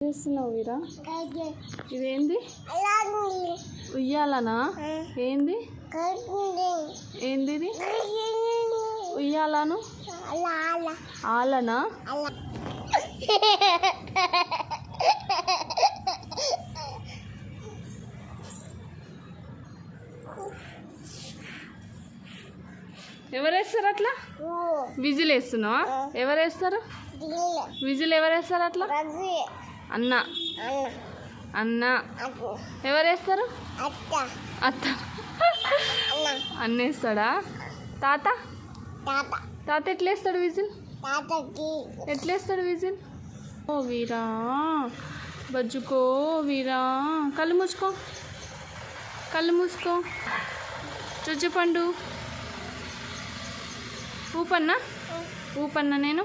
చేస్తున్నావు వీరా? ఇదేంది? ఉయ్యాలనా? ఏంది ఏంది ఇది? ఉయ్యాలను ఆలనా? ఎవరు వేస్తారు అట్లా? విజిల్ వేస్తున్నావా? ఎవరు వేస్తారు విజిల్? ఎవరు వేస్తారు అట్లా? అన్న అన్న ఎవరు వేస్తారు? అత్త అన్న వేస్తాడా? తాత తాత ఎట్లా వేస్తాడు విజిల్? ఎట్లా వేస్తాడు విజిల్? ఓ వీరా బజ్జుకో వీరా. కళ్ళు మూసుకో, కళ్ళు మూసుకో. చుచ్చుపండు ఊపన్నా ఊపన్నా నేను.